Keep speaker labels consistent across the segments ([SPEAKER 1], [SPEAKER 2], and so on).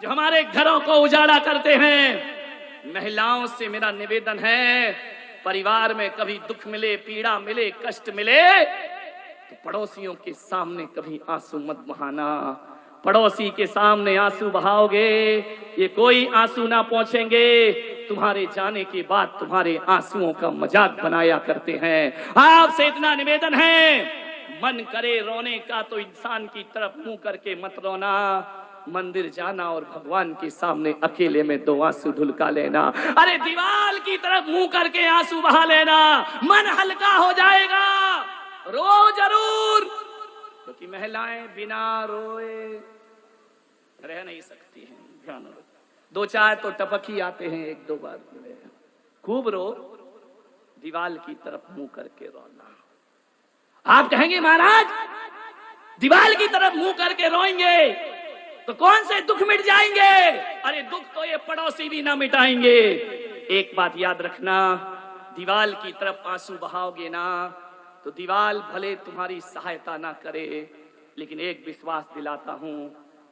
[SPEAKER 1] जो हमारे घरों को उजाड़ा करते हैं। महिलाओं से मेरा निवेदन है, परिवार में कभी दुख मिले, पीड़ा मिले, कष्ट मिले तो पड़ोसियों के सामने कभी आंसू मत बहाना। पड़ोसी के सामने आंसू बहाओगे, ये कोई आंसू ना पहुंचेंगे। तुम्हारे जाने के बाद तुम्हारे आंसुओं का मजाक बनाया करते हैं। आपसे इतना निवेदन है, मन करे रोने का तो इंसान की तरफ मुंह करके मत रोना। मंदिर जाना और भगवान के सामने अकेले में 2 आंसू ढुलका लेना। अरे दीवार की तरफ मुंह करके आंसू बहा लेना, मन हल्का हो जाएगा। रो जरूर, क्योंकि महिलाएं बिना रोए रह नहीं सकती हैं। ध्यान रखो, 2-4 तो टपक ही आते हैं, 1-2 बार खूब रो, दीवार की तरफ मुंह करके रोना। आप कहेंगे महाराज दीवार की तरफ मुंह करके रोएंगे तो कौन से दुख मिट जाएंगे? अरे दुख तो ये पड़ोसी भी ना मिटाएंगे। एक बात याद रखना, दीवार की तरफ आंसू बहाओगे ना तो दीवार भले तुम्हारी सहायता ना करे, लेकिन एक विश्वास दिलाता हूं,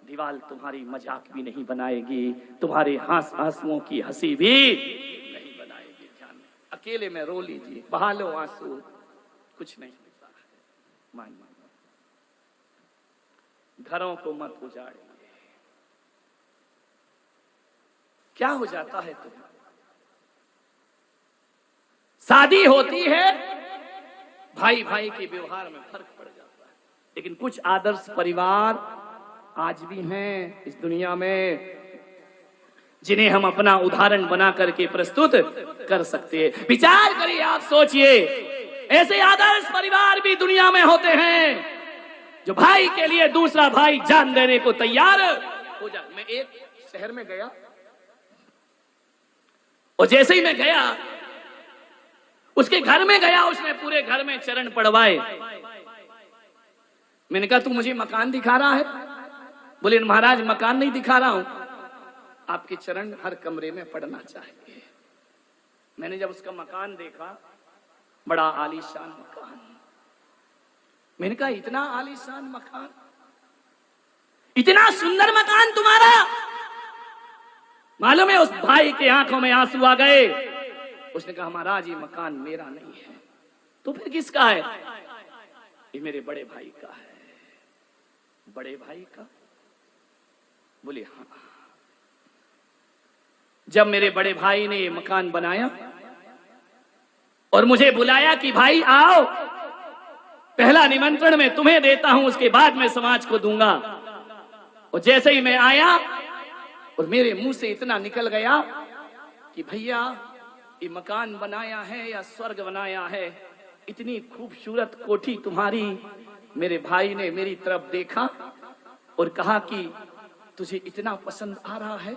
[SPEAKER 1] दीवार तुम्हारी मजाक भी नहीं बनाएगी, तुम्हारे आंसुओं की हंसी भी नहीं बनाएगी। ध्यान में, अकेले में रो लीजिए, बहा लो आंसू, कुछ नहीं होता है। मान घरों को मत उजाड़िए। क्या हो जाता है तुम्हें? शादी होती है, भाई भाई के व्यवहार में फर्क पड़ जाता है, लेकिन कुछ आदर्श परिवार आज भी हैं इस दुनिया में जिन्हें हम अपना उदाहरण बना करके प्रस्तुत कर सकते हैं। विचार करिए, आप सोचिए, ऐसे आदर्श परिवार भी दुनिया में होते हैं जो भाई के लिए दूसरा भाई जान देने को तैयार हो जाए। मैं एक शहर में गया और जैसे ही मैं गया उसके घर में गया, उसने पूरे घर में चरण पड़वाए। मैंने कहा तू मुझे मकान दिखा रहा है? बोले महाराज मकान नहीं दिखा रहा हूं, आपके चरण हर कमरे में पड़ना चाहिए। मैंने जब उसका मकान देखा, बड़ा आलीशान मकान, मैंने कहा इतना आलीशान मकान, इतना सुंदर मकान तुम्हारा? मालूम है उस भाई के आंखों में आंसू आ गए। उसने कहा महाराज ये मकान मेरा नहीं है। तो फिर किसका है? ये मेरे बड़े भाई का है। बड़े भाई का? बोले हाँ। जब मेरे बड़े भाई ने मकान बनाया और मुझे बुलाया कि भाई आओ, पहला निमंत्रण मैं तुम्हें देता हूं, उसके बाद मैं समाज को दूंगा। और जैसे ही मैं आया और मेरे मुंह से इतना निकल गया कि भैया ये मकान बनाया है या स्वर्ग बनाया है, इतनी खूबसूरत कोठी तुम्हारी। मेरे भाई ने मेरी तरफ देखा और कहा कि तुझे इतना पसंद आ रहा है?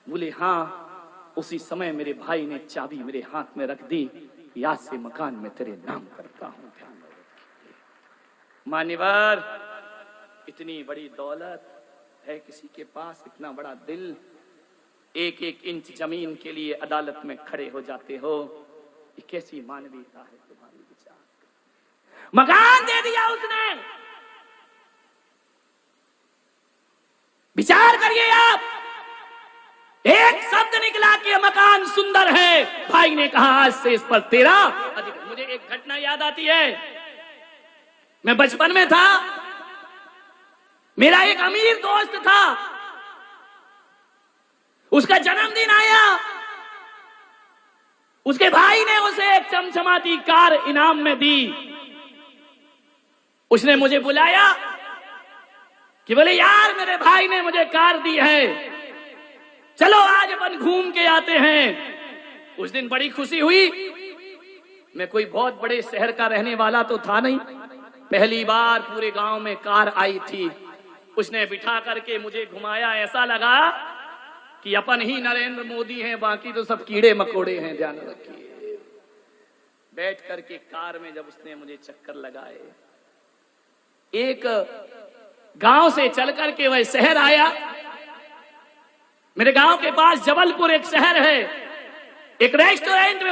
[SPEAKER 1] बोले हाँ। उसी समय मेरे भाई ने चाबी मेरे हाथ में रख दी, आज से मकान में तेरे नाम करता हूं। मान्यवर, इतनी बड़ी दौलत है किसी के पास, इतना बड़ा दिल, 1-1 इंच जमीन के लिए अदालत में खड़े हो जाते हो, ये कैसी मानवीयता है तुम्हारी? विचार, मकान दे दिया उसने। विचार करिए आप, एक शब्द निकला कि मकान सुंदर है, भाई ने कहा आज से इस पर तेरा अधिकार। मुझे एक घटना याद आती है, मैं बचपन में था, मेरा एक अमीर दोस्त था, उसका जन्मदिन आया, उसके भाई ने उसे एक चमचमाती कार इनाम में दी। उसने मुझे बुलाया कि बोले यार मेरे भाई ने मुझे कार दी है, चलो आज अपन घूम के आते हैं। उस दिन बड़ी खुशी हुई। मैं कोई बहुत बड़े शहर का रहने वाला तो था नहीं, पहली बार पूरे गांव में कार आई थी। उसने बिठा करके मुझे घुमाया, ऐसा लगा कि अपन ही नरेंद्र मोदी हैं, बाकी तो सब कीड़े मकोड़े हैं। ध्यान रखिए, बैठ करके कार में जब उसने मुझे चक्कर लगाए, एक गांव से चल करके वह शहर आया। मेरे गांव के पास जबलपुर एक शहर है, एक रेस्टोरेंट में